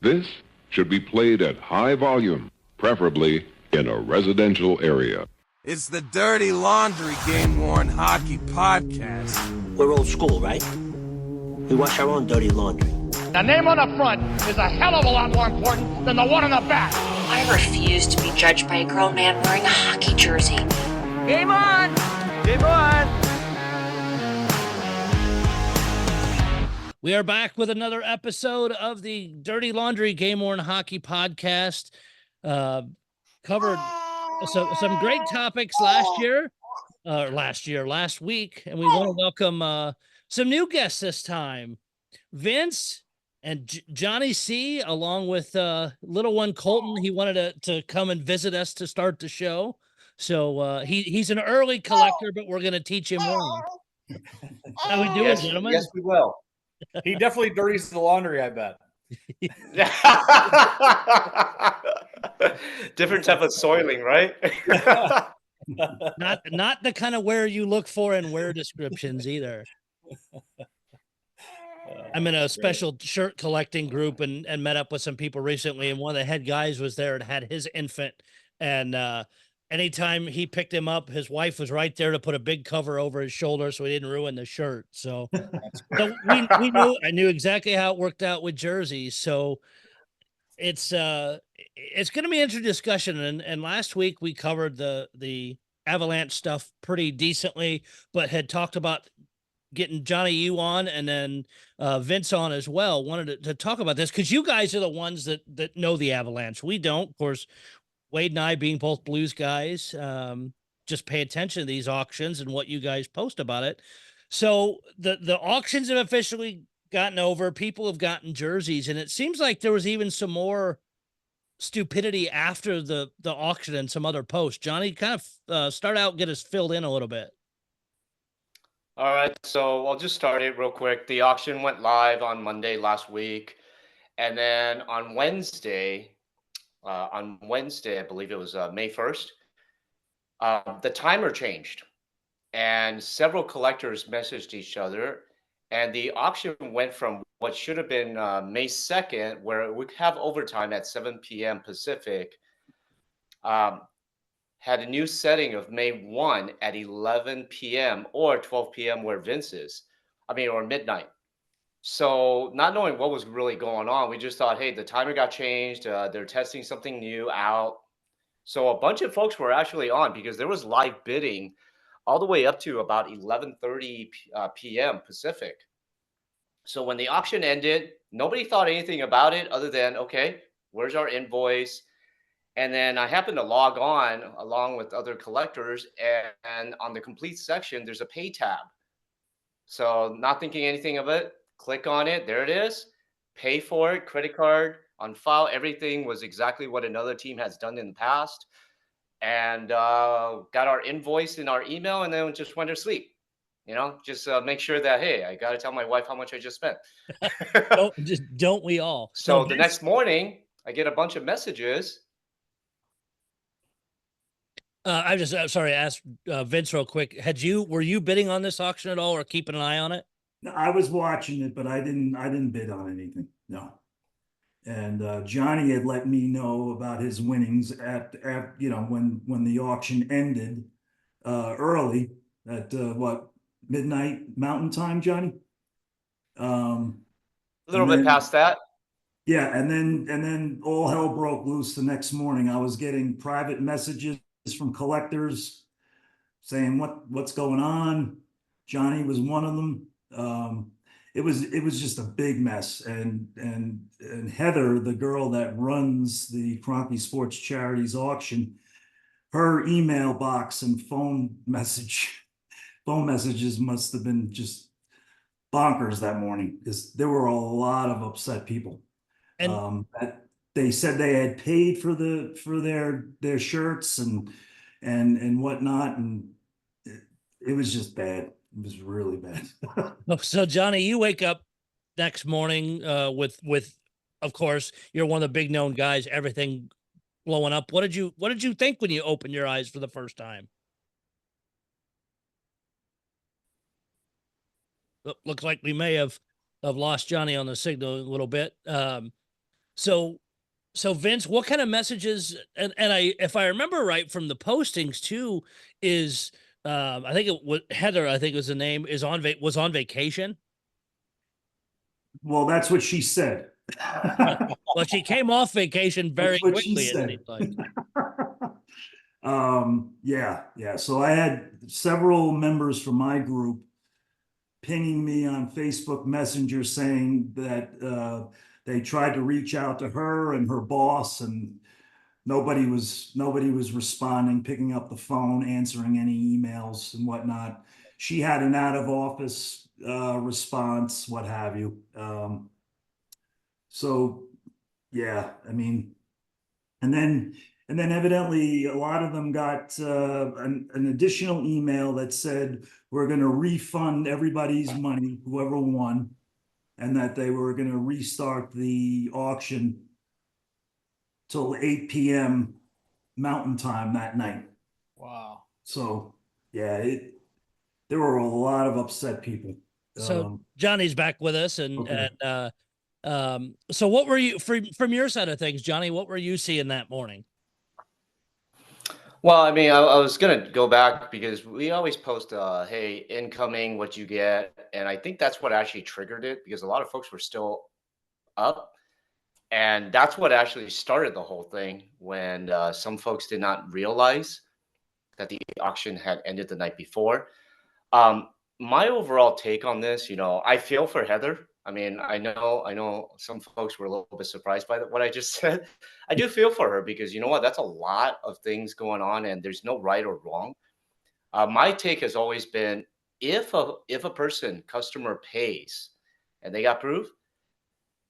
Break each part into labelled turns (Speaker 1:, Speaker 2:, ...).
Speaker 1: This should be played at high volume, preferably in a residential area.
Speaker 2: It's the Dirty Laundry Game-Worn Hockey Podcast.
Speaker 3: We're old school, right? We wash our own dirty laundry.
Speaker 4: The name on the front is a hell of a lot more important than the one on the back.
Speaker 5: I refuse to be judged by a grown man wearing a hockey jersey.
Speaker 4: Game on!
Speaker 2: Game on!
Speaker 6: We are back with another episode of the Dirty Laundry Game-Worn Hockey Podcast. Covered some great topics last week, and we want to welcome some new guests this time. Vince and Johnny C, along with little one Colton. He wanted to come and visit us to start the show. So he's an early collector, but we're going to teach him wrong. How we doing, gentlemen?
Speaker 7: Yes, we will. He definitely dirties the laundry, I bet.
Speaker 8: Different type of soiling, right?
Speaker 6: Not the kind of wear you look for in wear descriptions either. I'm in a special shirt collecting group and met up with some people recently, and one of the head guys was there and had his infant, and anytime he picked him up, his wife was right there to put a big cover over his shoulder so he didn't ruin the shirt. So I knew exactly how it worked out with jerseys. So it's going to be an interesting discussion. And last week we covered the Avalanche stuff pretty decently, but had talked about getting Johnny U on and then Vince on as well. Wanted to talk about this because you guys are the ones that know the Avalanche. We don't, of course. Wade and I, being both Blues guys, just pay attention to these auctions and what you guys post about it. So the auctions have officially gotten over. People have gotten jerseys, and it seems like there was even some more stupidity after the auction and some other posts. Johnny, kind of start out, get us filled in a little bit.
Speaker 8: All right, so I'll just start it real quick. The auction went live on Monday last week, and then on Wednesday, I believe it was May 1st, the timer changed and several collectors messaged each other, and the auction went from what should have been May 2nd, where we have overtime at 7 p.m. Pacific, had a new setting of May 1 at 11 p.m. or 12 p.m. where Vince is, or midnight. So not knowing what was really going on, we just thought, hey, the timer got changed. They're testing something new out. So a bunch of folks were actually on because there was live bidding all the way up to about 11:30 p.m. Pacific. So when the auction ended, nobody thought anything about it other than, okay, where's our invoice? And then I happened to log on along with other collectors, and on the complete section, there's a pay tab. So not thinking anything of it. Click on it. There it is. Pay for it. Credit card on file. Everything was exactly what another team has done in the past. And got our invoice in our email, and then just went to sleep. Just make sure that, hey, I got to tell my wife how much I just spent.
Speaker 6: Don't we all?
Speaker 8: So the next morning, I get a bunch of messages.
Speaker 6: I'm just sorry. Ask Vince real quick. Were you bidding on this auction at all, or keeping an eye on it?
Speaker 9: I was watching it, but I didn't bid on anything. No. And Johnny had let me know about his winnings at when the auction ended early at midnight Mountain Time, Johnny?
Speaker 8: A little bit past that.
Speaker 9: Yeah, and then all hell broke loose the next morning. I was getting private messages from collectors saying what's going on. Johnny was one of them. It was just a big mess, and Heather, the girl that runs the Cronky Sports Charities auction, her email box and phone messages must have been just bonkers that morning, because there were a lot of upset people. And they said they had paid for their shirts and whatnot, and it was just bad. It was really bad.
Speaker 6: So Johnny, you wake up next morning with of course, you're one of the big known guys, everything blowing up. What did you think when you opened your eyes for the first time? Looks like we may have lost Johnny on the signal a little bit. So Vince, what kind of messages? And if I remember right from the postings too, is I think it was Heather. I think was the name was on vacation.
Speaker 9: Well, that's what she said.
Speaker 6: Well, she came off vacation very
Speaker 9: That's what she
Speaker 6: quickly. It
Speaker 9: said.
Speaker 6: seems like.
Speaker 9: Yeah. So I had several members from my group pinging me on Facebook Messenger saying that they tried to reach out to her and her boss, and nobody was responding, picking up the phone, answering any emails and whatnot. She had an out of office response, what have you. So yeah, I mean, and then evidently a lot of them got an additional email that said we're going to refund everybody's money, whoever won, and that they were going to restart the auction till 8 p.m. Mountain Time that night.
Speaker 7: Wow.
Speaker 9: So yeah, there were a lot of upset people.
Speaker 6: So Johnny's back with us, and
Speaker 9: Okay.
Speaker 6: so what were you from your side of things, Johnny? What were you seeing that morning?
Speaker 8: Well, I mean, I was gonna go back because we always post, "Hey, incoming, what you get," and I think that's what actually triggered it because a lot of folks were still up, and that's what actually started the whole thing when some folks did not realize that the auction had ended the night before. My overall take on this, I feel for Heather. I mean, I know some folks were a little bit surprised by what I just said. I do feel for her because you know what? That's a lot of things going on, and there's no right or wrong. My take has always been if a customer pays and they got proof.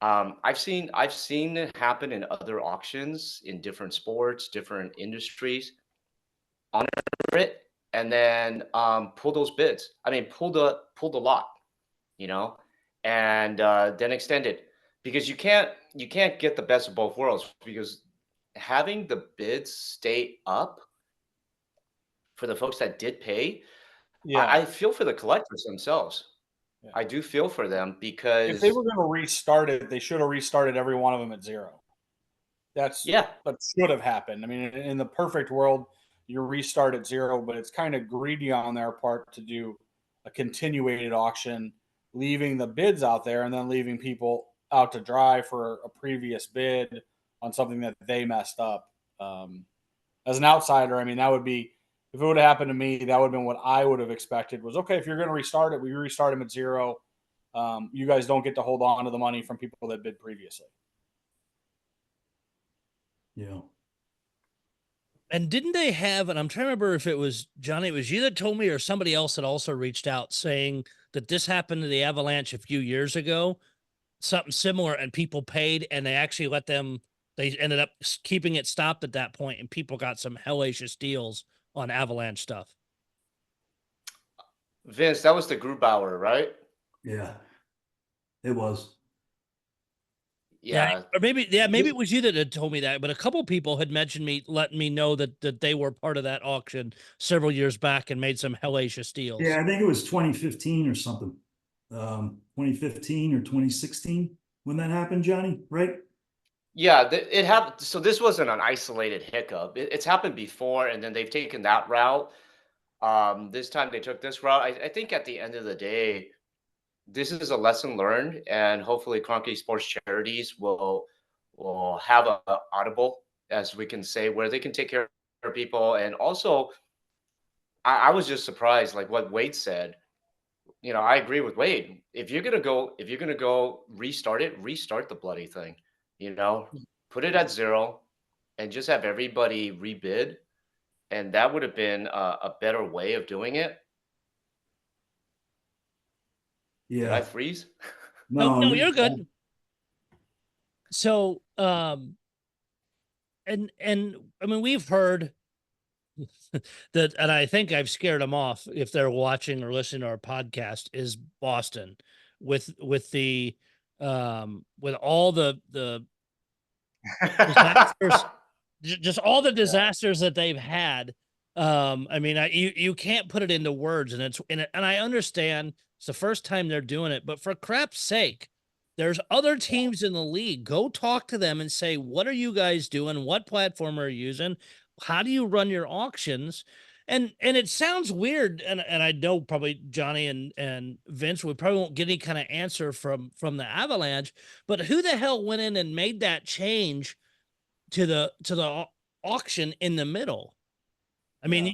Speaker 8: I've seen it happen in other auctions in different sports, different industries. Honor it and then pull those bids. I mean, pull the lot, you know, and then extend it because you can't get the best of both worlds because having the bids stay up for the folks that did pay,
Speaker 7: Yeah.
Speaker 8: I feel for the collectors themselves.
Speaker 7: Yeah.
Speaker 8: I do feel for them
Speaker 7: If they
Speaker 8: because
Speaker 7: were going to restart it, they should have restarted every one of them at zero. That's
Speaker 8: yeah,
Speaker 7: what should have happened. I mean, in the perfect world, you restart at zero, but it's kind of greedy on their part to do a continuated auction, leaving the bids out there and then leaving people out to dry for a previous bid on something that they messed up. As an outsider, I mean, that would be, if it would have happened to me, that would have been what I would have expected was, okay, if you're going to restart it, we restart them at zero. You guys don't get to hold on to the money from people that bid previously.
Speaker 9: Yeah.
Speaker 6: And didn't they have, and I'm trying to remember if it was Johnny, it was you that told me or somebody else that also reached out saying that this happened to the Avalanche a few years ago, something similar, and people paid and they actually let them, they ended up keeping it stopped at that point and people got some hellacious deals on Avalanche stuff.
Speaker 8: Vince, that was the Grubauer, right?
Speaker 9: Yeah. It was.
Speaker 8: Yeah,
Speaker 6: Or maybe it was you that had told me that, but a couple people had letting me know that they were part of that auction several years back and made some hellacious deals.
Speaker 9: Yeah, I think it was 2015 or something. 2015 or 2016 when that happened, Johnny, right?
Speaker 8: Yeah, it happened. So this wasn't an isolated hiccup. It's happened before, and then they've taken that route. This time they took this route. I think at the end of the day, this is a lesson learned, and hopefully, Kroenke Sports Charities will have a audible, as we can say, where they can take care of people. And also, I was just surprised, like what Wade said. I agree with Wade. If you're gonna go restart it, restart the bloody thing. Put it at zero, and just have everybody rebid, and that would have been a better way of doing it. Did I
Speaker 9: Yeah.
Speaker 8: freeze?
Speaker 6: No, you're good. So, and I mean, we've heard that, and I think I've scared them off if they're watching or listening to our podcast, is Boston with the with all the disasters, just all the disasters that they've had. I mean, you can't put it into words, and and I understand it's the first time they're doing it, but for crap's sake, There's other teams in the league. Go talk to them and say, what are you guys doing? What platform are you using? How do you run your auctions? And it sounds weird, and I know probably Johnny and Vince, we probably won't get any kind of answer from the Avalanche, but who the hell went in and made that change to the auction in the middle? I mean,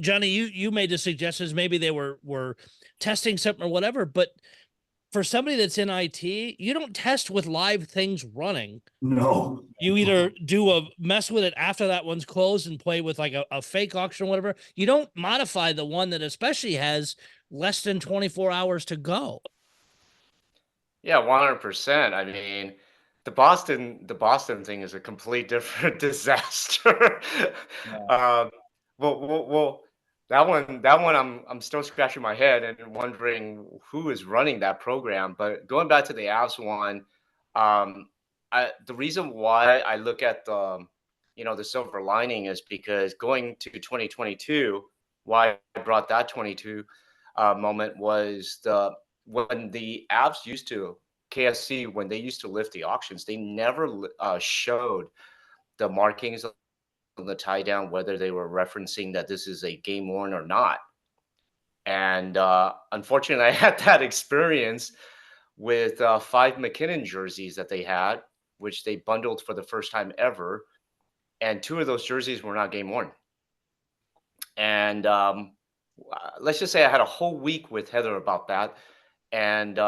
Speaker 6: Johnny, you made the suggestions. Maybe they were testing something or whatever, but for somebody that's in IT, you don't test with live things running.
Speaker 9: No.
Speaker 6: You either do a mess with it after that one's closed and play with like a fake auction or whatever. You don't modify the one that especially has less than 24 hours to go.
Speaker 8: Yeah, 100%. I mean, the Boston thing is a complete different disaster. Um, well, that one, I'm still scratching my head and wondering who is running that program. But going back to the Avs one, the reason why I look at the silver lining is because going to 2022, why I brought that 22 moment was when the Avs used to KSC, when they used to lift the auctions, they never showed the markings on the tie down, whether they were referencing that this is a game worn or not. And unfortunately, I had that experience with 5 McKinnon jerseys that they had, which they bundled for the first time ever. And 2 of those jerseys were not game worn. And let's just say I had a whole week with Heather about that. And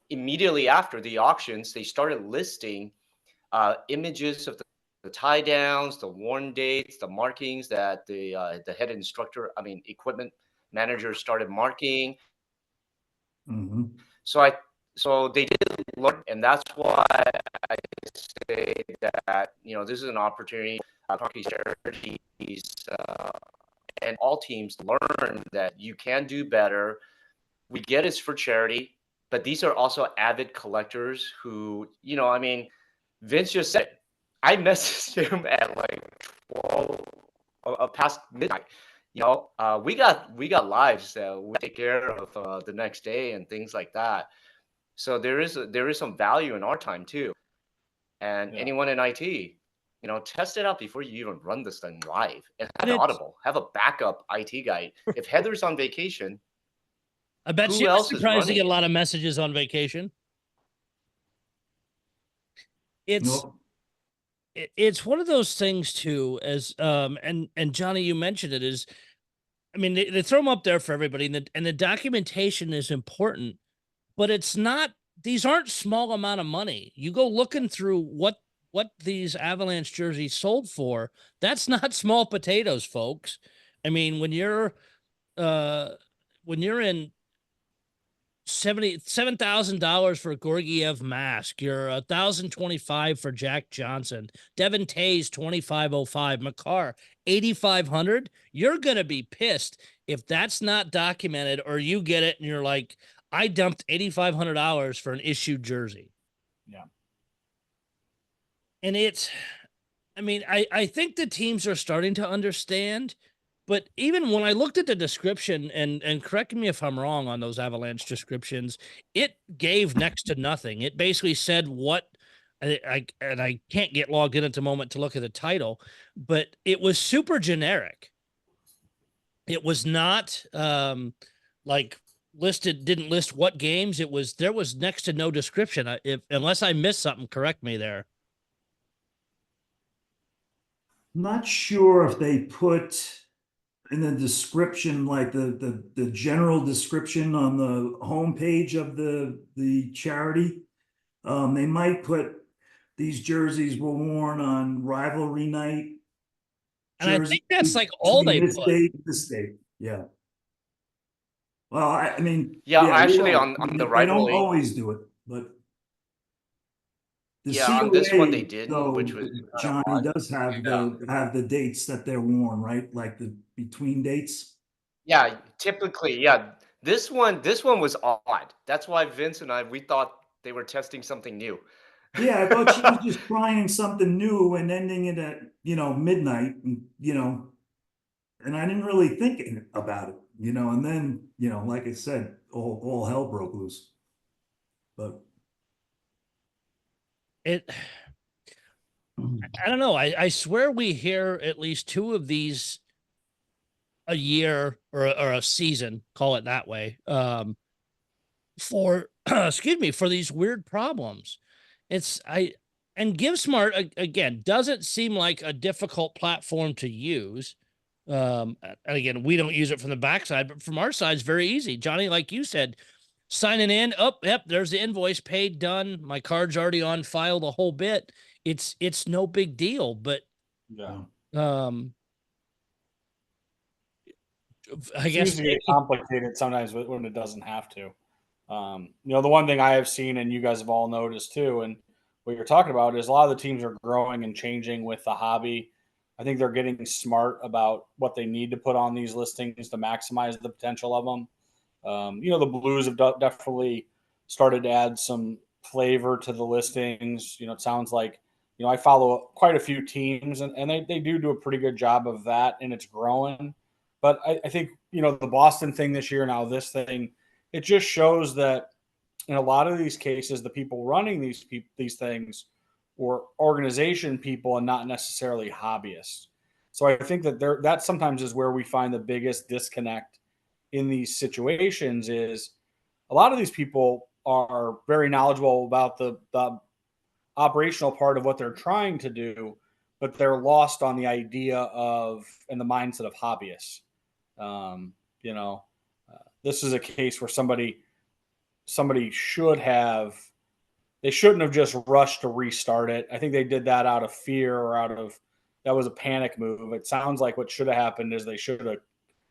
Speaker 8: immediately after the auctions, they started listing images of the tie downs, the worn dates, the markings that the head instructor, equipment manager started marking.
Speaker 9: Mm-hmm.
Speaker 8: So they did learn, and that's why I say that this is an opportunity for charities and all teams to learn that you can do better. We get it's for charity, but these are also avid collectors who, Vince just said, I messaged him at like 12 past midnight. We got lives that we take care of the next day and things like that. So there is some value in our time too. And anyone in IT, test it out before you even run this thing live. And have an audible, have a backup IT guy. If Heather's on vacation,
Speaker 6: I bet
Speaker 8: who
Speaker 6: she was
Speaker 8: else is
Speaker 6: surprised to get a
Speaker 8: running
Speaker 6: lot of messages on vacation. It's one of those things too, as and Johnny, you mentioned it, is they throw them up there for everybody, and the documentation is important, but it's not, these aren't small amount of money. You go looking through what these Avalanche jerseys sold for, that's not small potatoes, folks. When you're in $77,000 for a Gorgiev mask, you're $1,025 for Jack Johnson, Devin Tays 2,505, McCarr 8,500. You're gonna be pissed if that's not documented, or you get it and you're like, I dumped $8,500 for an issued jersey.
Speaker 7: Yeah.
Speaker 6: And it's, I think the teams are starting to understand. But even when I looked at the description, and correct me if I'm wrong on those Avalanche descriptions, it gave next to nothing. It basically said what I can't get logged in at the moment to look at the title, but it was super generic. It was not like didn't list what games. There was next to no description. Unless I missed something, correct me there.
Speaker 9: Not sure if they put in the description, like the general description on the homepage of the charity. They might put these jerseys were worn on rivalry night.
Speaker 6: And I think that's like all they
Speaker 9: this
Speaker 6: put.
Speaker 9: This date. Yeah. Well,
Speaker 8: actually on the rivalry,
Speaker 9: they don't always do it, but
Speaker 8: on this one they didn't,
Speaker 9: though,
Speaker 8: which was
Speaker 9: Johnny does have the dates that they're worn, right? Like the between dates.
Speaker 8: Yeah, typically, yeah. This one was odd. That's why Vince and we thought they were testing something new.
Speaker 9: Yeah, I thought she was just trying something new and ending it at midnight, and I didn't really think about it, and then like I said, all hell broke loose. But
Speaker 6: I don't know. I swear we hear at least 2 of these a year or a season, call it that way, for excuse me, for these weird problems. And GiveSmart again doesn't seem like a difficult platform to use. And again, we don't use it from the backside, but from our side, it's very easy. Johnny, like you said, signing in. Oh, yep, there's the invoice, paid, done. My card's already on file, the whole bit. It's no big deal, but
Speaker 7: Yeah.
Speaker 6: I
Speaker 7: It
Speaker 6: guess
Speaker 7: seems to get complicated sometimes when it doesn't have to. The one thing I have seen, and you guys have all noticed too, and what you're talking about is a lot of the teams are growing and changing with the hobby. I think they're getting smart about what they need to put on these listings to maximize the potential of them. The Blues have definitely started to add some flavor to the listings. It sounds like, I follow quite a few teams, and they do a pretty good job of that, and it's growing. But I think, the Boston thing this year, now this thing, it just shows that in a lot of these cases, the people running these things were organization people and not necessarily hobbyists. So I think that sometimes is where we find the biggest disconnect in these situations. Is a lot of these people are very knowledgeable about the operational part of what they're trying to do, but they're lost on the idea of and the mindset of hobbyists. This is a case where somebody shouldn't have just rushed to restart it. I think they did that out of fear or that was a panic move. It sounds like what should have happened is they should have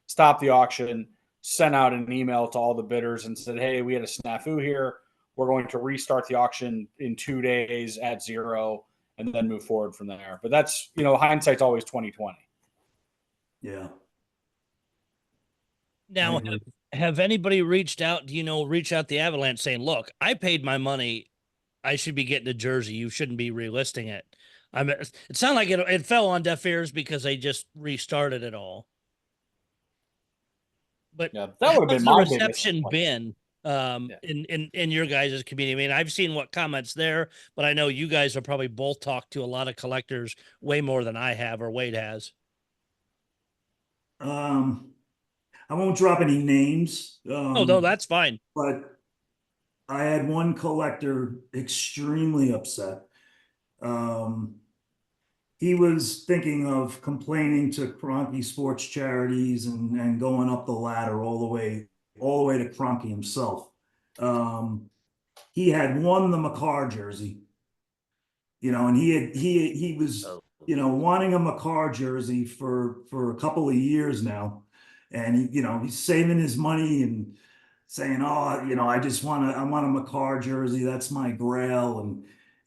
Speaker 7: stopped the auction, sent out an email to all the bidders and said, hey, we had a snafu here. We're going to restart the auction in 2 days at 0 and then move forward from there. But that's, hindsight's always 20/20.
Speaker 9: Yeah.
Speaker 6: Now, have anybody reached out the Avalanche saying, look, I paid my money. I should be getting a jersey. You shouldn't be relisting it. It sounded like it fell on deaf ears because they just restarted it all. But
Speaker 7: yeah, that would have been
Speaker 6: my
Speaker 7: my
Speaker 6: reception
Speaker 7: biggest
Speaker 6: been in your guys' community? I mean, I've seen what comments there, but I know you guys have probably both talked to a lot of collectors way more than I have or Wade has.
Speaker 9: I won't drop any names.
Speaker 6: No, that's fine.
Speaker 9: But I had one collector extremely upset. He was thinking of complaining to Kroenke Sports Charities and going up the ladder all the way to Kroenke himself. He had won the McCarr jersey, and he was, wanting a McCarr jersey for a couple of years now. And he's saving his money and saying, oh, I want a McCarr jersey. That's my grail.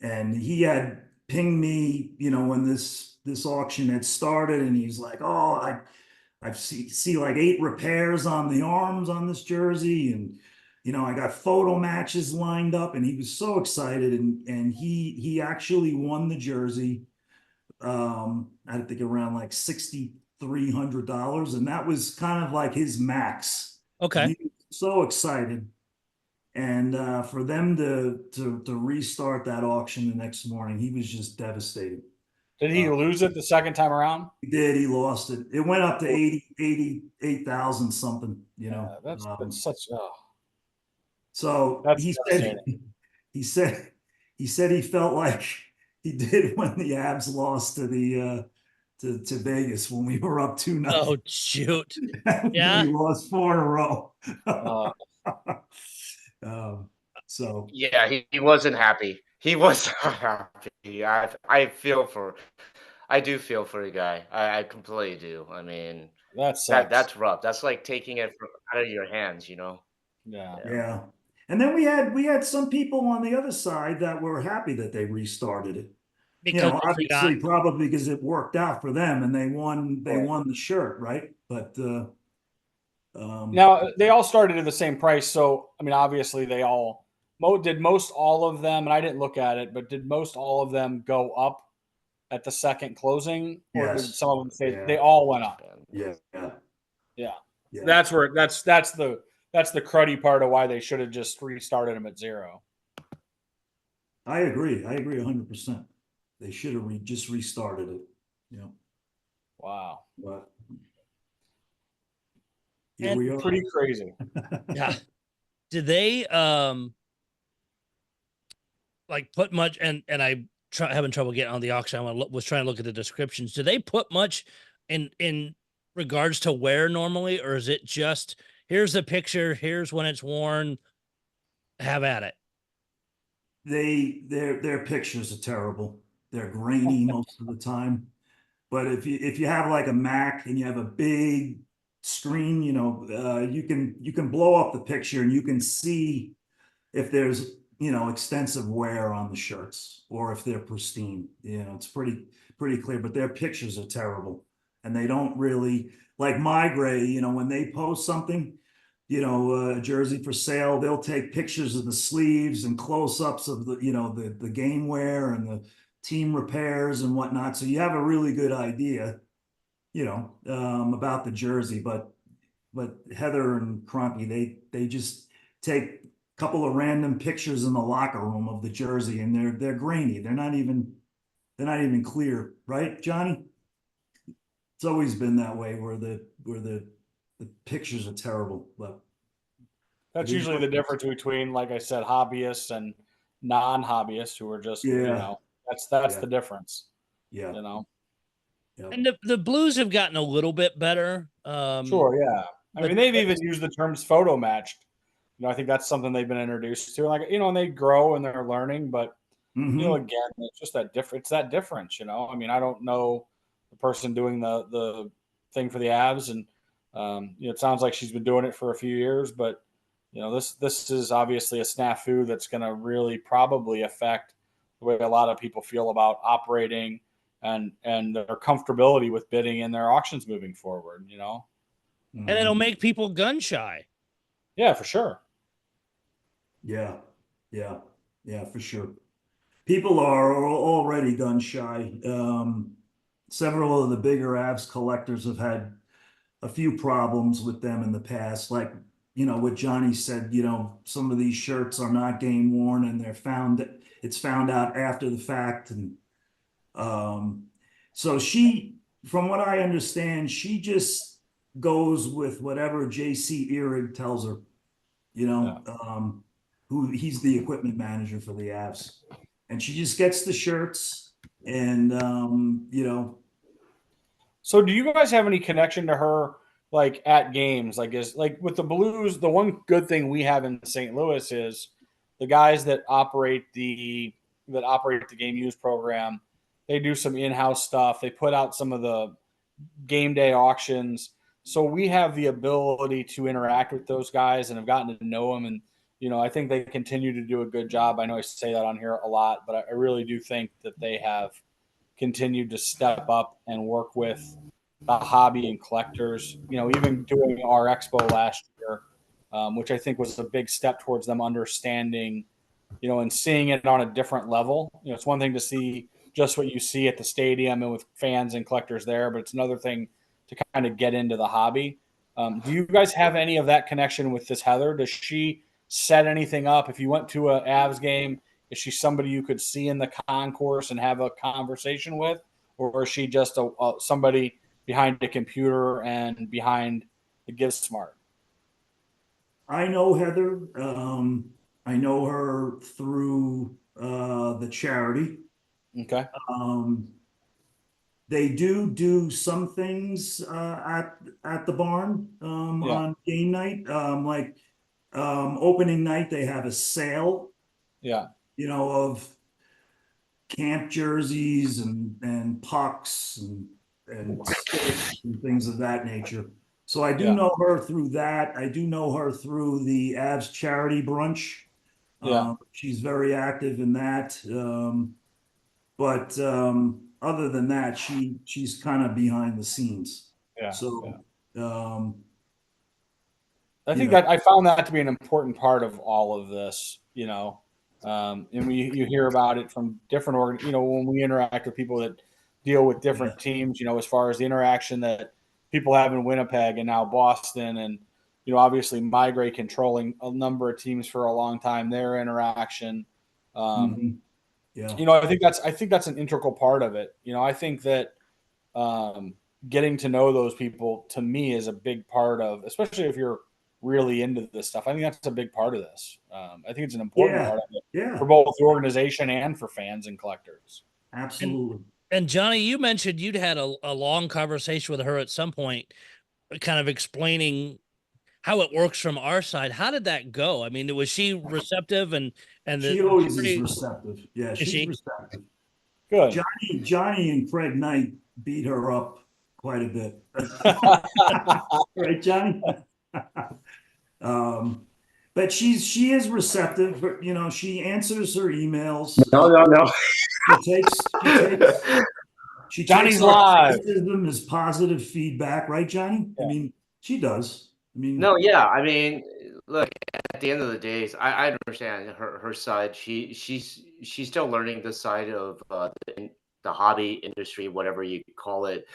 Speaker 9: And he had pinged me, when this auction had started, and he's like, oh, I see like 8 repairs on the arms on this jersey. And, I got photo matches lined up, and he was so excited. And he actually won the jersey. I think around like $6,300, and that was kind of like his max.
Speaker 6: Okay.
Speaker 9: He was so excited, and for them to restart that auction the next morning, he was just devastated.
Speaker 7: Did he lose it the second time around?
Speaker 9: He did. He lost it. It went up to 88,000 something.
Speaker 7: That's such.
Speaker 9: So
Speaker 7: That's
Speaker 9: he said he felt like he did when the Avs lost to the to Vegas when we were up 2-0.
Speaker 6: Oh shoot! Yeah,
Speaker 9: we lost 4 in a row. So
Speaker 8: yeah, he wasn't happy. He was not happy. I do feel for the guy. I completely do. I mean, that's rough. That's like taking it out of your hands,
Speaker 9: Yeah. And then we had some people on the other side that were happy that they restarted it.
Speaker 6: because
Speaker 9: Obviously probably because it worked out for them and they won the shirt, right? But
Speaker 7: now they all started at the same price. So I mean, obviously did most all of them, and I didn't look at it, but did most all of them go up at the second closing, or
Speaker 9: Yes.
Speaker 7: did some of them say
Speaker 9: Yeah.
Speaker 7: they all went up?
Speaker 9: yeah.
Speaker 7: That's the cruddy part of why they should have just restarted them at 0.
Speaker 9: I agree. I agree 100%. They should have just restarted it. You know,
Speaker 7: Wow.
Speaker 9: but here
Speaker 6: And
Speaker 9: we are.
Speaker 7: Pretty crazy.
Speaker 6: yeah, did they like put much? And I having trouble getting on the auction. Was trying to look at the descriptions. Do they put much in regards to wear normally, or is it just here's the picture, here's when it's worn, have at it?
Speaker 9: Their pictures are terrible. They're grainy most of the time. But if you have like a Mac and you have a big screen, you can blow up the picture and you can see if there's extensive wear on the shirts or if they're pristine. It's pretty clear. But their pictures are terrible, and they don't really like my gray. When they post something, a jersey for sale, they'll take pictures of the sleeves and close-ups of the game wear and the team repairs and whatnot. So you have a really good idea, about the jersey. But Heather and Crumpy, they just take a couple of random pictures in the locker room of the jersey, and they're grainy. They're not even clear, right, Johnny? It's always been that way where the pictures are terrible. But
Speaker 7: That's usually the difference between, like I said, hobbyists and non-hobbyists who are just, that's the difference.
Speaker 9: Yeah.
Speaker 6: And the Blues have gotten a little bit better.
Speaker 7: Sure, yeah. I mean, they've even used the terms photo matched. I think that's something they've been introduced to. Like, and they grow and they're learning, but again, it's just that different. It's that difference. I mean, I don't know the person doing the thing for the Avs, and it sounds like she's been doing it for a few years, but this is obviously a snafu that's going to really probably affect the way a lot of people feel about operating and their comfortability with bidding in their auctions moving forward.
Speaker 6: And it'll make people gun shy.
Speaker 7: Yeah, for sure.
Speaker 9: Yeah, for sure. People are already gun shy. Several of the bigger Avs collectors have had a few problems with them in the past. Like, what Johnny said, some of these shirts are not game worn and it's found out after the fact. And so from what I understand, she just goes with whatever JC Ehrig tells her, who he's the equipment manager for the Avs. And she just gets the shirts and,
Speaker 7: So do you guys have any connection to her, like at games? Like with the Blues, the one good thing we have in St. Louis is the guys that operate the game use program. They do some in-house stuff. They put out some of the game day auctions. So we have the ability to interact with those guys and have gotten to know them. And, I think they continue to do a good job. I know I say that on here a lot, but I really do think that they have continued to step up and work with the hobby and collectors, even doing our expo last year, which I think was a big step towards them understanding, and seeing it on a different level. It's one thing to see just what you see at the stadium and with fans and collectors there, but it's another thing to kind of get into the hobby. Do you guys have any of that connection with this Heather? Does she set anything up? If you went to a Avs game, is she somebody you could see in the concourse and have a conversation with, or is she just somebody behind a computer and behind the GiveSmart?
Speaker 9: I know Heather. I know her through the charity.
Speaker 7: Okay.
Speaker 9: They do some things at the barn on game night. Like opening night, they have a sale.
Speaker 7: Yeah.
Speaker 9: Of camp jerseys and pucks and sticks and things of that nature. So I do know her through that. I do know her through the Avs charity brunch. She's very active in that. But other than that, she's kind of behind the scenes.
Speaker 7: Yeah.
Speaker 9: So
Speaker 7: I think that I found that to be an important part of all of this, and you hear about it from different when we interact with people that deal with different teams, as far as the interaction that people have in Winnipeg and now Boston, and obviously Migrate controlling a number of teams for a long time, their interaction.
Speaker 9: Yeah.
Speaker 7: I think that's an integral part of it. I think that getting to know those people, to me, is a big part of, especially if you're really into this stuff. I think that's a big part of this. I think it's an important part of it for both the organization and for fans and collectors.
Speaker 9: Absolutely.
Speaker 6: And Johnny, you mentioned you'd had a long conversation with her at some point, kind of explaining how it works from our side. How did that go? I mean, was she receptive and
Speaker 9: she always is receptive. Yeah, she's receptive.
Speaker 7: Good.
Speaker 9: Johnny and Craig Knight beat her up quite a bit. Right, Johnny? But she is receptive, but she answers her emails.
Speaker 8: No.
Speaker 9: She
Speaker 7: Johnny's
Speaker 9: takes
Speaker 7: live.
Speaker 9: criticism as positive feedback, right, Johnny? Yeah. I mean, she does.
Speaker 8: No, yeah. I mean, look, at the end of the day, I understand her side. She's still learning the side of the hobby industry, whatever you call it.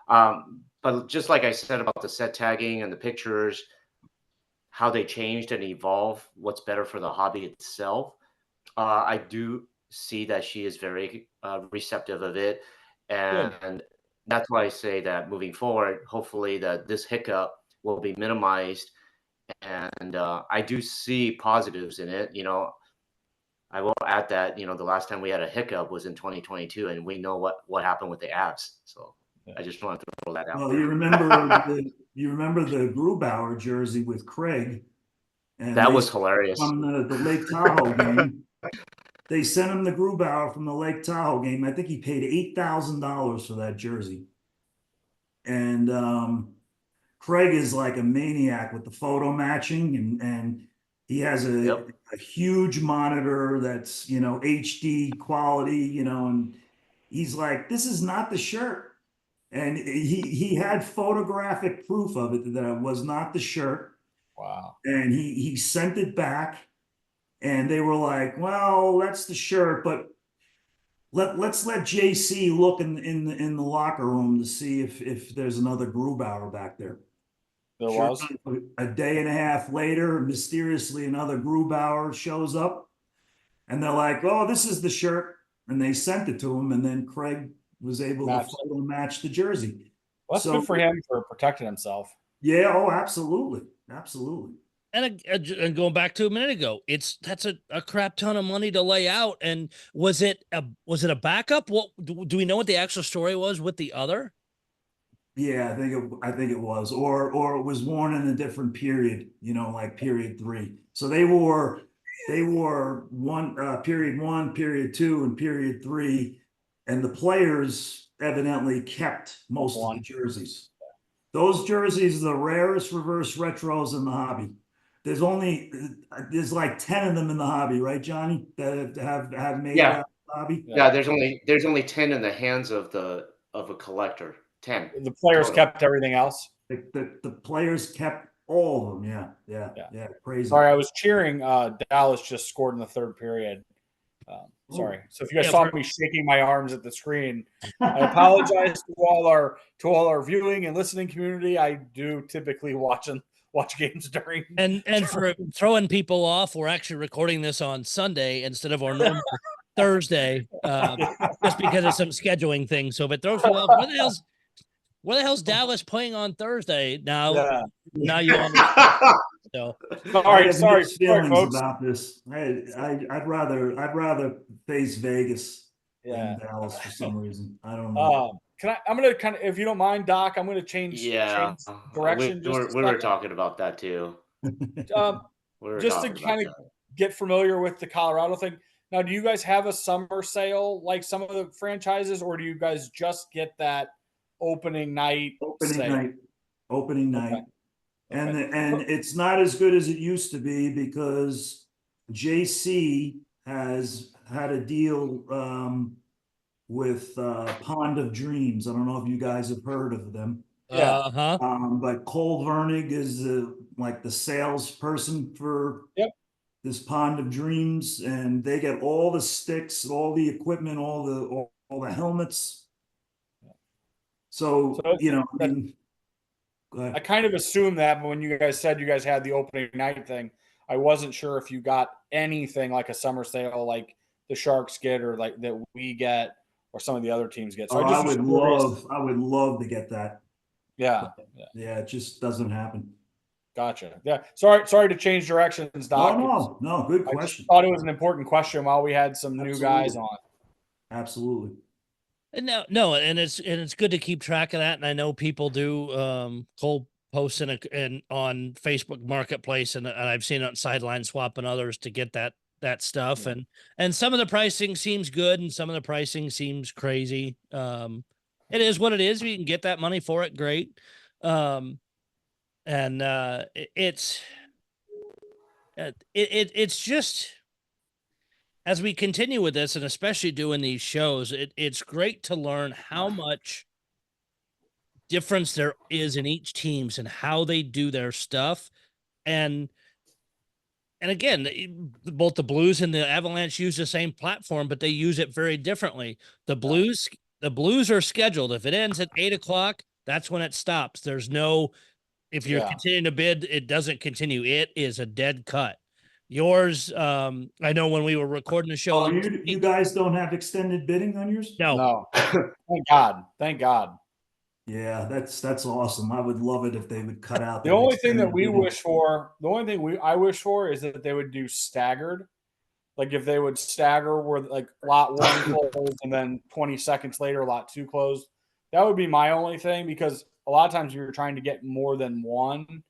Speaker 8: But just like I said about the set tagging and the pictures, how they changed and evolved, what's better for the hobby itself, I do see that she is very receptive of it. And that's why I say that moving forward, hopefully that this hiccup will be minimized. And I do see positives in it. I will add that, the last time we had a hiccup was in 2022, and we know what happened with the abs. So I just wanted to throw that out.
Speaker 9: Well, you remember the Grubauer jersey with Craig, and
Speaker 8: that was hilarious
Speaker 9: from the Lake Tahoe game. They sent him the Grubauer from the Lake Tahoe game. I think he paid $8,000 for that jersey, and Craig is like a maniac with the photo matching, and he has a huge monitor that's HD quality, and he's like, this is not the shirt. And he had photographic proof of it that it was not the shirt.
Speaker 7: Wow.
Speaker 9: And he sent it back, and they were like, well, that's the shirt, but let's let JC look in the locker room to see if there's another Grubauer back there.
Speaker 7: There was.
Speaker 9: A day and a half later, mysteriously another Grubauer shows up, and they're like, oh, this is the shirt. And they sent it to him, and then Craig was able to photo match the jersey.
Speaker 7: Well, that's good for him for protecting himself.
Speaker 9: Yeah, oh, absolutely. Absolutely.
Speaker 6: And going back to a minute ago, that's a crap ton of money to lay out. And was it a backup? What do we know what the actual story was with the other?
Speaker 9: Yeah, I think it was, or it was worn in a different period, like period 3. So they wore one period 1, period 2, and period 3. And the players evidently kept most of the jerseys. Those jerseys are the rarest reverse retros in the hobby. There's like 10 of them in the hobby, right, Johnny? That have made the hobby.
Speaker 8: Yeah, there's only 10 in the hands of a collector. 10.
Speaker 7: The players kept everything else.
Speaker 9: The players kept all of them. Yeah. Crazy.
Speaker 7: Sorry, I was cheering. Dallas just scored in the third period. Sorry. So if you guys saw me shaking my arms at the screen, I apologize to all our viewing and listening community. I do typically watch games during
Speaker 6: and for throwing people off, we're actually recording this on Sunday instead of our normal Thursday, just because of some scheduling things. So if it throws people off, where the hell's Dallas playing on Thursday? Now you understand. So
Speaker 7: all right, sorry folks
Speaker 9: about this. I'd rather face Vegas than Dallas for some reason. I don't know.
Speaker 7: I'm gonna kind of, if you don't mind, Doc, I'm gonna change direction.
Speaker 8: We were talking about that too.
Speaker 7: Just to kind of get familiar with the Colorado thing. Now, do you guys have a summer sale like some of the franchises, or do you guys just get that opening night?
Speaker 9: Opening night. And it's not as good as it used to be because JC has had a deal with Pond of Dreams. I don't know if you guys have heard of them. But Cole Vernig is like the salesperson for this Pond of Dreams, and they get all the sticks, all the equipment, all the helmets. So
Speaker 7: I kind of assumed that, but when you guys said you guys had the opening night thing, I wasn't sure if you got anything like a summer sale, like the Sharks get, or like that we get, or some of the other teams get. So
Speaker 9: Oh,
Speaker 7: I just was curious.
Speaker 9: I would love to get that.
Speaker 7: Yeah, yeah,
Speaker 9: Yeah, it just doesn't happen.
Speaker 7: gotcha. Yeah, sorry to change directions, Doc.
Speaker 9: No, good
Speaker 7: I just
Speaker 9: question.
Speaker 7: thought it was an important question while we had some new
Speaker 9: Absolutely.
Speaker 7: guys on.
Speaker 9: Absolutely.
Speaker 6: And no, and it's good to keep track of that. And I know people do. Cole posts in on Facebook Marketplace, and I've seen it on Sideline Swap and others to get that stuff.
Speaker 7: Yeah.
Speaker 6: And some of the pricing seems good, and some of the pricing seems crazy. It is what it is. If you can get that money for it, great. It's just, as we continue with this, and especially doing these shows, it's great to learn how much difference there is in each teams and how they do their stuff. And again, both the Blues and the Avalanche use the same platform, but they use it very differently. The Blues are scheduled. If it ends at 8:00, that's when it stops. There's no, if you're continuing to bid, it doesn't continue. It is a dead cut. Yours, I know when we were recording the show.
Speaker 9: Oh, you guys don't have extended bidding on yours?
Speaker 7: No. Thank God. Thank God.
Speaker 9: Yeah, that's awesome. I would love it if they would cut out
Speaker 7: The only thing that
Speaker 9: extended
Speaker 7: we
Speaker 9: bidding.
Speaker 7: wish for, I wish for is that they would do staggered. Like if they would stagger where like lot 1 closed and then 20 seconds later lot 2 closed. That would be my only thing, because a lot of times you're trying to get more than one,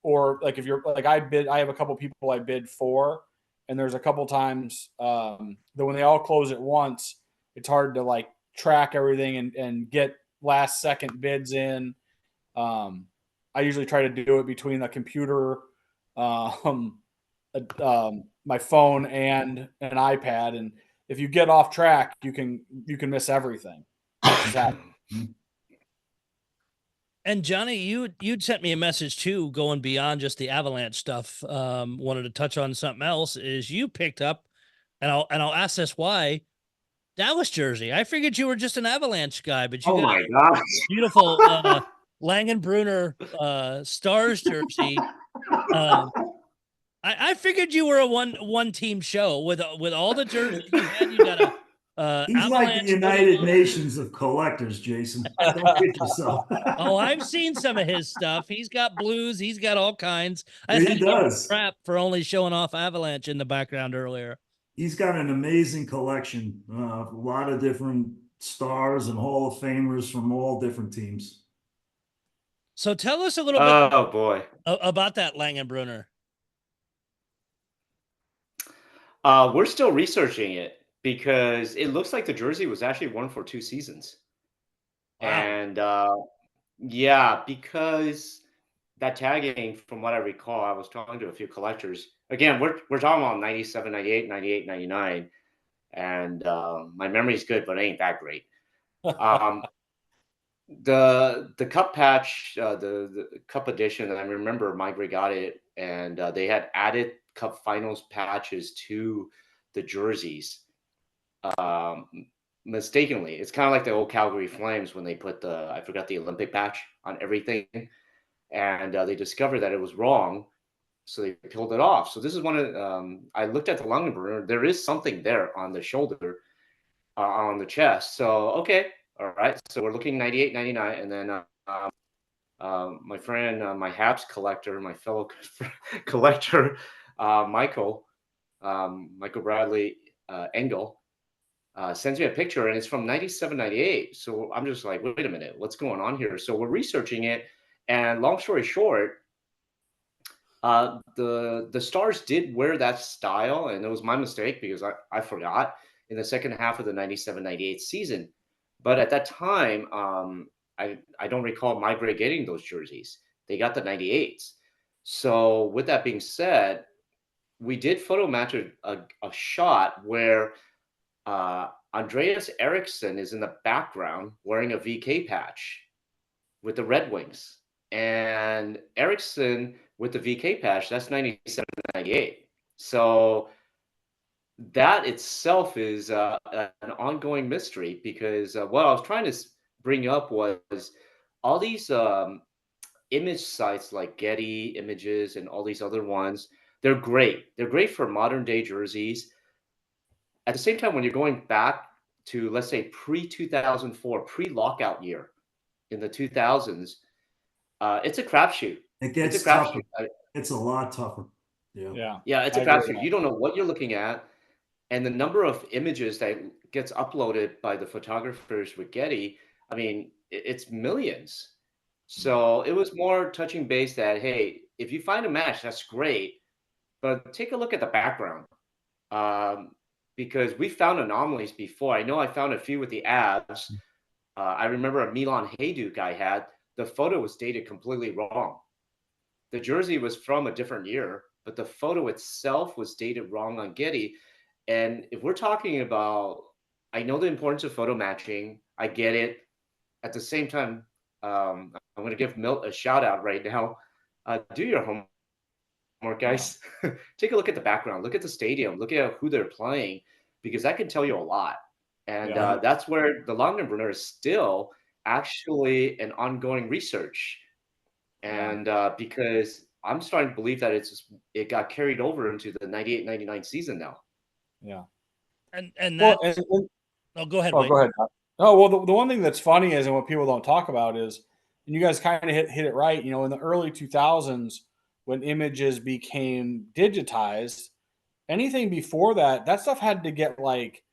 Speaker 7: or like if you're like I have a couple people I bid for, and there's a couple times that when they all close at once, it's hard to like track everything and get last second bids in. I usually try to do it between the computer, my phone, and an iPad. And if you get off track, you can miss everything.
Speaker 6: And Johnny, you'd sent me a message too, going beyond just the Avalanche stuff. Wanted to touch on something else. Is you picked up, and I'll ask this why, Dallas jersey. I figured you were just an Avalanche guy, but you got a beautiful Langenbrunner Stars jersey. I figured you were a one team show with all the jerseys you had. You got a
Speaker 9: He's
Speaker 6: Avalanche
Speaker 9: like the United Nations of collectors, Jason. Don't kid yourself.
Speaker 6: Oh, I've seen some of his stuff. He's got Blues. He's got all kinds.
Speaker 9: He does.
Speaker 6: Crap for only showing off Avalanche in the background earlier.
Speaker 9: He's got an amazing collection. A lot of different stars and Hall of Famers from all different teams.
Speaker 6: So tell us a little bit about that Langenbrunner.
Speaker 8: We're still researching it, because it looks like the jersey was actually worn for 2 seasons. Wow. And yeah, because that tagging, from what I recall, I was talking to a few collectors. Again, we're talking about 97, 98, 98, 99. And my memory's good, but it ain't that great. The cup patch, the cup edition, I remember Mike got it, and they had added cup finals patches to the jerseys. Mistakenly, it's kind of like the old Calgary Flames when they put I forgot the Olympic patch on everything, and they discovered that it was wrong, so they peeled it off. So this is one of I looked at the Langenbrunner. There is something there on the shoulder, on the chest. So okay, all right. So we're looking 98, 99, and then my friend, my Habs collector, my fellow collector, Michael Bradley Engel. Sends me a picture, and it's from 97, 98. So I'm just like, wait a minute, what's going on here? So we're researching it, and long story short, the Stars did wear that style, and it was my mistake because I forgot in the second half of the 97, 98 season. But at that time, I don't recall Mybray getting those jerseys. They got the 98s. So with that being said, we did photo match a shot where Andreas Eriksson is in the background wearing a VK patch with the Red Wings. And Eriksson with the VK patch, that's 97, 98. So that itself is an ongoing mystery, because what I was trying to bring up was all these image sites like Getty Images and all these other ones. They're great. They're great for modern day jerseys. at the same time, when you're going back to, let's say, pre-2004, pre-lockout year in the 2000s, it's a crapshoot.
Speaker 9: It gets
Speaker 8: It's a crapshoot.
Speaker 9: tougher. It's a lot tougher. Yeah.
Speaker 7: Yeah.
Speaker 8: Yeah, it's
Speaker 7: I
Speaker 8: a
Speaker 7: agree with
Speaker 8: crapshoot.
Speaker 7: that.
Speaker 8: You don't know what you're looking at, and the number of images that gets uploaded by the photographers with Getty, I mean, it's millions. So it was more touching base that, hey, if you find a match, that's great, but take a look at the background. Because we found anomalies before. I know I found a few with the abs. I remember a Milan Hajduk I had. The photo was dated completely wrong. The jersey was from a different year, but the photo itself was dated wrong on Getty. And if we're talking about, I know the importance of photo matching. I get it. At the same time, I'm going to give Milt a shout out right now. Do your homework, guys. Take a look at the background. Look at the stadium. Look at who they're playing, because that can tell you a lot. And that's where the Longenbrunner is still actually an ongoing research. And because I'm starting to believe that it got carried over into the 98-99 season now.
Speaker 7: Yeah.
Speaker 6: And
Speaker 7: Well,
Speaker 6: that. Oh, go ahead.
Speaker 7: Oh,
Speaker 6: Wade.
Speaker 7: go ahead. Oh, well, the one thing that's funny is, and what people don't talk about is, and you guys kind of hit it right, in the early 2000s, when images became digitized, anything before that, that stuff had to get like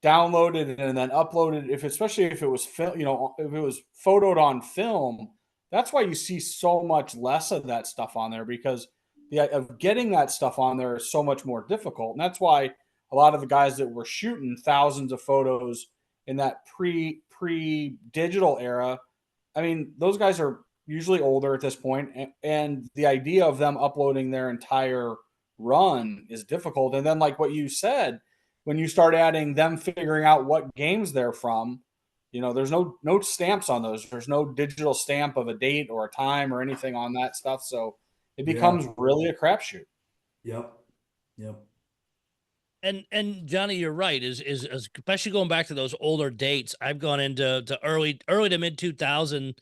Speaker 7: downloaded and then uploaded. Especially if it was if it was photoed on film, that's why you see so much less of that stuff on there, because of getting that stuff on there is so much more difficult. And that's why a lot of the guys that were shooting thousands of photos in that pre digital era, I mean, those guys are usually older at this point, and the idea of them uploading their entire run is difficult. And then, like what you said, when you start adding them figuring out what games they're from, there's no stamps on those. There's no digital stamp of a date or a time or anything on that stuff. So it becomes really a crapshoot.
Speaker 9: Yep.
Speaker 6: And Johnny, you're right. Is especially going back to those older dates. I've gone into early to mid 2000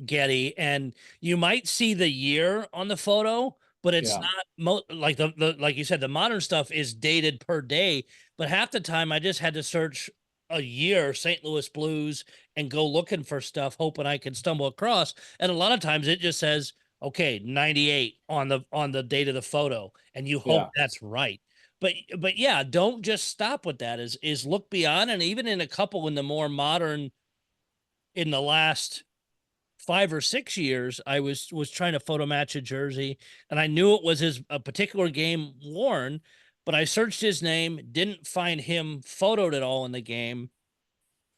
Speaker 6: Getty, and you might see the year on the photo, but it's not like the like you said, the modern stuff is dated per day. But half the time, I just had to search a year, St. Louis Blues, and go looking for stuff, hoping I could stumble across. And a lot of times, it just says, okay, 98 on the date of the photo, and you hope that's right. But yeah, don't just stop with that. Is look beyond, and even in a couple in the more modern, in the last 5 or 6 years, I was trying to photo match a jersey, and I knew it was a particular game worn, but I searched his name, didn't find him photoed at all in the game.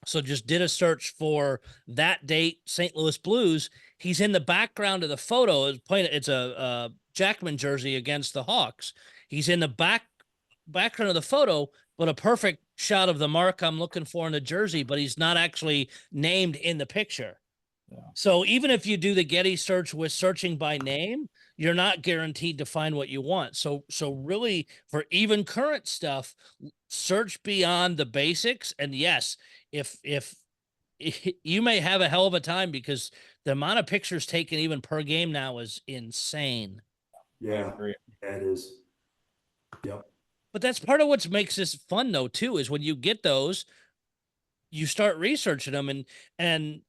Speaker 6: So just did a search for that date, St. Louis Blues. He's in the background of the photo. It's a Jackman jersey against the Hawks. He's in the background of the photo, but a perfect shot of the mark I'm looking for in the jersey, but he's not actually named in the picture. Yeah. So even if you do the Getty search with searching by name, you're not guaranteed to find what you want. So really, for even current stuff, search beyond the basics. And yes, if you may have a hell of a time, because the amount of pictures taken even per game now is insane.
Speaker 9: Yeah, it is. Yep.
Speaker 6: But that's part of what makes this fun, though, too, is when you get those, you start researching them. And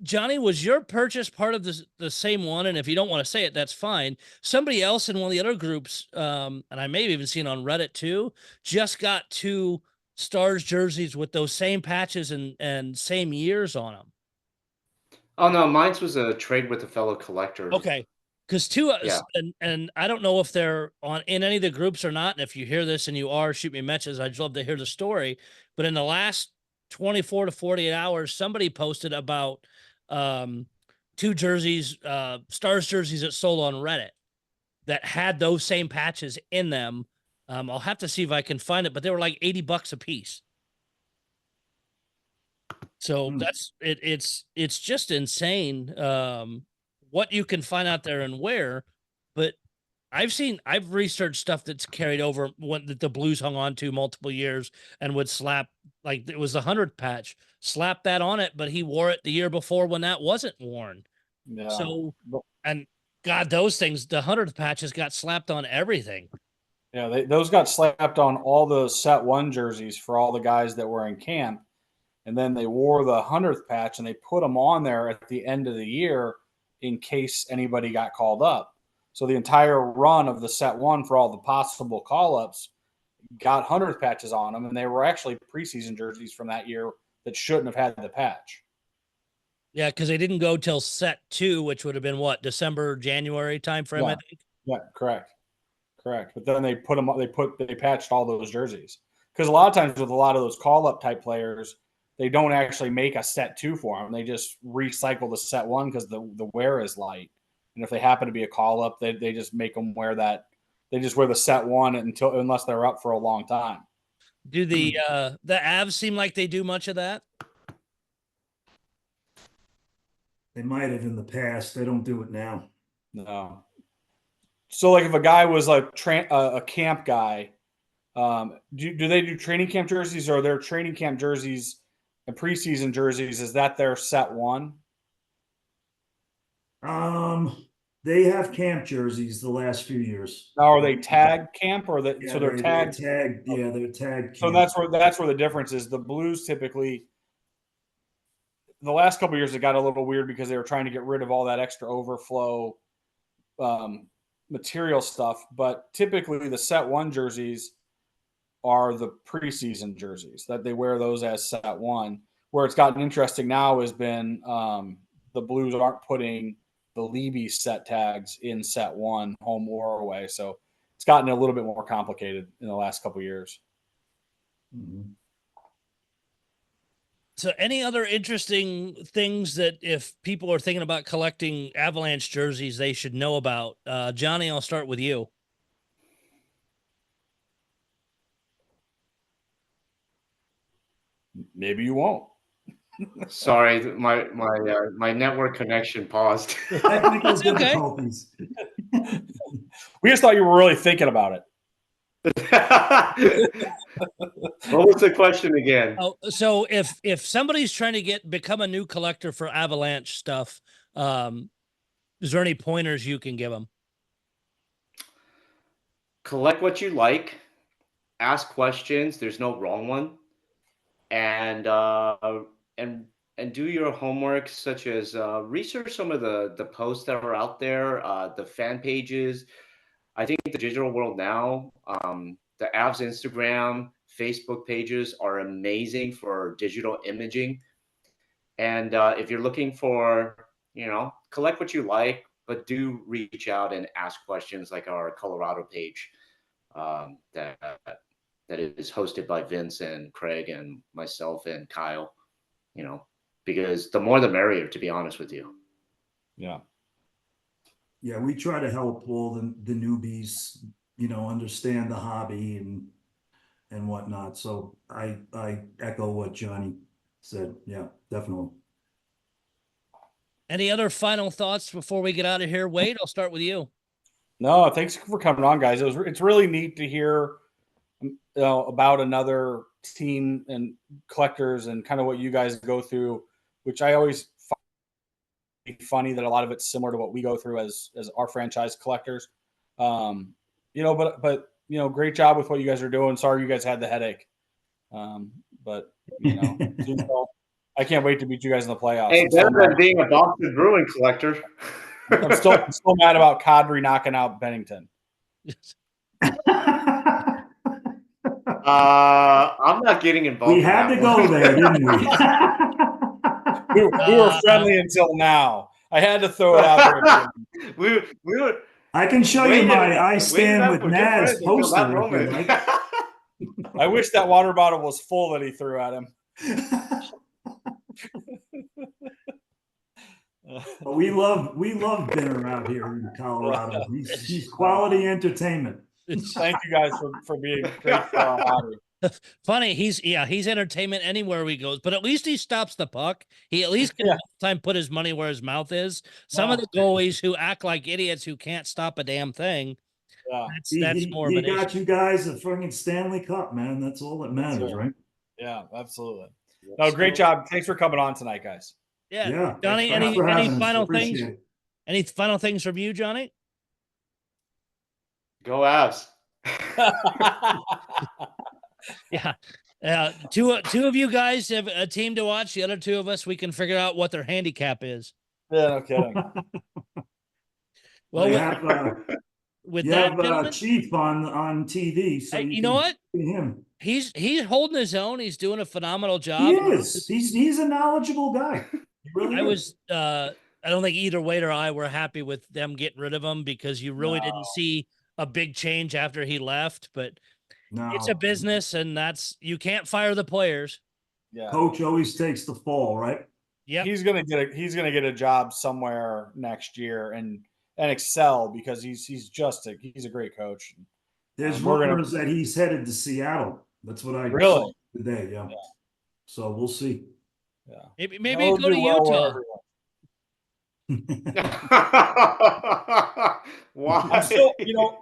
Speaker 6: Johnny, was your purchase part of the same one? And if you don't want to say it, that's fine. Somebody else in one of the other groups, and I may have even seen on Reddit too, just got 2 Stars jerseys with those same patches and same years on them.
Speaker 8: Oh no, mine was a trade with a fellow collector.
Speaker 6: Okay. Because 2, and I don't know if they're in any of the groups or not. And if you hear this and you are, shoot me messages. I'd love to hear the story. But in the last 24 to 48 hours, somebody posted about 2 jerseys, Stars jerseys that sold on Reddit that had those same patches in them. I'll have to see if I can find it, but they were like $80 a piece. So that's it. It's just insane what you can find out there and where. But I've researched stuff that's carried over that the Blues hung on to multiple years and would slap, like it was the 100th patch, slap that on it, but he wore it the year before when that wasn't worn. Yeah. So, and God, those things, the 100th patches got slapped on everything.
Speaker 7: Yeah, those got slapped on all the set one jerseys for all the guys that were in camp. And then they wore the 100th patch and they put them on there at the end of the year in case anybody got called up. So the entire run of the set one for all the possible call ups got 100th patches on them. And they were actually preseason jerseys from that year that shouldn't have had the patch.
Speaker 6: Yeah, because they didn't go till set 2, which would have been what, December, January timeframe,
Speaker 7: Yeah.
Speaker 6: I think.
Speaker 7: Yeah, correct. But then they put them up, they patched all those jerseys. Because a lot of times with a lot of those call up type players, they don't actually make a set 2 for them. They just recycle the set 1 because the wear is light. And if they happen to be a call up, they just make them wear that. They just wear the set 1 unless they're up for a long time.
Speaker 6: Do the Avs seem like they do much of that?
Speaker 9: They might have in the past. They don't do it now.
Speaker 7: No. So, like, if a guy was like a camp guy, do they do training camp jerseys, or their training camp jerseys and preseason jerseys? Is that their set 1?
Speaker 9: They have camp jerseys the last few years.
Speaker 7: Now, are they tag camp or that?
Speaker 9: Yeah,
Speaker 7: So they're tagged.
Speaker 9: Yeah, they're tagged.
Speaker 7: So that's where the difference is. The Blues typically, the last couple of years, it got a little weird because they were trying to get rid of all that extra overflow material stuff. But typically, the set 1 jerseys are the preseason jerseys that they wear those as set 1. Where it's gotten interesting now has been the Blues aren't putting the Levy set tags in set 1, home or away. So it's gotten a little bit more complicated in the last couple of years.
Speaker 9: Mm-hmm.
Speaker 6: So any other interesting things that if people are thinking about collecting Avalanche jerseys, they should know about? Johnny, I'll start with you.
Speaker 7: Maybe you won't.
Speaker 8: Sorry, my network connection paused.
Speaker 9: Technical difficulties.
Speaker 7: We just thought you were really thinking about it.
Speaker 8: What was the question again?
Speaker 6: Oh, so if somebody's trying to become a new collector for Avalanche stuff, is there any pointers you can give them?
Speaker 8: Collect what you like, ask questions. There's no wrong one, and do your homework, such as research some of the posts that are out there, the fan pages. I think the digital world now, the Avs Instagram, Facebook pages are amazing for digital imaging. And if you're looking for, collect what you like, but do reach out and ask questions, like our Colorado page that is hosted by Vince and Craig and myself and Kyle, because the more the merrier, to be honest with you.
Speaker 7: Yeah.
Speaker 9: Yeah, we try to help all the newbies, understand the hobby and whatnot. So I echo what Johnny said. Yeah, definitely.
Speaker 6: Any other final thoughts before we get out of here? Wade, I'll start with you.
Speaker 7: No, thanks for coming on, guys. It's really neat to hear about another team and collectors and kind of what you guys go through, which I always find funny that a lot of it's similar to what we go through as our franchise collectors. But great job with what you guys are doing. Sorry you guys had the headache. But I can't wait to beat you guys in the playoffs.
Speaker 8: Hey, better than being a Boston Bruin collector.
Speaker 7: I'm still mad about Kadri knocking out Bennington.
Speaker 8: I'm not getting involved.
Speaker 9: We had to go there, didn't we?
Speaker 7: We were friendly until now. I had to throw it out there.
Speaker 8: we were.
Speaker 9: I can show you my I stand with Naz poster.
Speaker 7: I wish that water bottle was full that he threw at him.
Speaker 9: But we love dinner out here in Colorado. He's quality entertainment.
Speaker 7: Thank you guys for being great for our hobby.
Speaker 6: Funny, he's entertainment anywhere he goes, but at least he stops the puck. He at least can time put his money where his mouth is. Some of the goalies who act like idiots who can't stop a damn thing. That's more of an issue.
Speaker 9: He got you guys a fucking Stanley Cup, man. That's all that matters, right?
Speaker 7: Yeah, absolutely. No, great job. Thanks for coming on tonight, guys.
Speaker 6: Yeah. Johnny, any final things? Any final things from you, Johnny?
Speaker 8: Go Avs.
Speaker 6: Yeah. Two of you guys have a team to watch. The other two of us, we can figure out what their handicap is.
Speaker 7: Yeah, no kidding.
Speaker 6: Well,
Speaker 9: They have,
Speaker 6: with
Speaker 9: you
Speaker 6: that,
Speaker 9: have
Speaker 6: gentlemen,
Speaker 9: Chief on TV, so
Speaker 6: you
Speaker 9: you
Speaker 6: know
Speaker 9: can
Speaker 6: what?
Speaker 9: see him.
Speaker 6: He's holding his own. He's doing a phenomenal job.
Speaker 9: He is. He's a knowledgeable guy. He really
Speaker 6: I
Speaker 9: is.
Speaker 6: was I don't think either Wade or I were happy with them getting rid of him because you really didn't see a big change after he left, but it's a
Speaker 9: No.
Speaker 6: business and you can't fire the players.
Speaker 7: Yeah.
Speaker 9: Coach always takes the fall, right?
Speaker 6: Yeah.
Speaker 7: He's gonna get a job somewhere next year and excel because he's a great coach.
Speaker 9: There's
Speaker 7: We're gonna-
Speaker 9: rumors that he's headed to Seattle. That's what I
Speaker 7: Really?
Speaker 9: saw today. Yeah. So we'll see.
Speaker 7: Yeah.
Speaker 6: Maybe
Speaker 7: He'll
Speaker 6: go to
Speaker 7: do well
Speaker 6: Utah.
Speaker 8: Why?
Speaker 7: I'm still,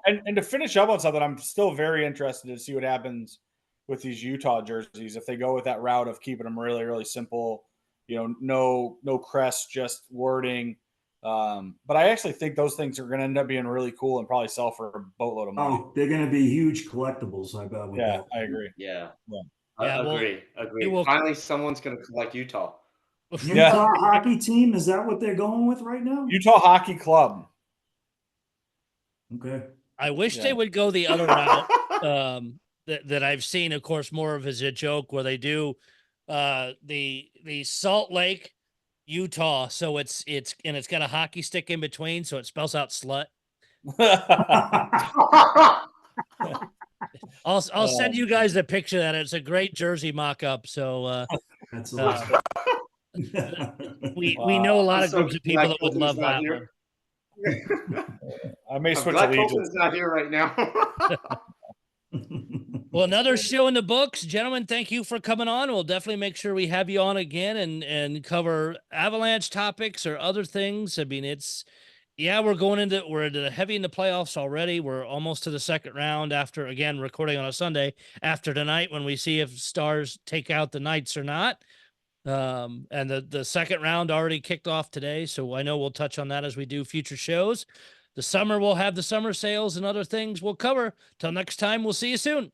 Speaker 7: and to finish up on something, I'm still very interested to see what happens with these Utah jerseys if they go with that route of keeping them really, really simple. No crest, just wording. But I actually think those things are going to end up being really cool and probably sell for a boatload of money.
Speaker 9: Oh, they're going to be huge collectibles, I bet.
Speaker 7: Yeah, I agree.
Speaker 8: Yeah.
Speaker 6: Yeah,
Speaker 8: Agree. Finally, someone's going to collect Utah.
Speaker 9: Utah hockey team, is that what they're going with right now?
Speaker 7: Utah Hockey Club.
Speaker 9: Okay.
Speaker 6: I wish they would go the other route that I've seen, of course, more of as a joke where they do the Salt Lake, Utah. So it's got a hockey stick in between, so it spells out slut. I'll send you guys the picture of that. It's a great jersey mock-up. So
Speaker 9: that's awesome.
Speaker 6: we know a lot of groups of people that would love that one.
Speaker 7: I may switch allegiance.
Speaker 8: Colton's not here right now.
Speaker 6: Well, another show in the books, gentlemen. Thank you for coming on. We'll definitely make sure we have you on again and cover Avalanche topics or other things. I mean, we're heavy in the playoffs already. We're almost to the second round after, again, recording on a Sunday after tonight when we see if Stars take out the Knights or not. And the second round already kicked off today. So I know we'll touch on that as we do future shows. The summer, we'll have the summer sales and other things we'll cover. Till next time, we'll see you soon.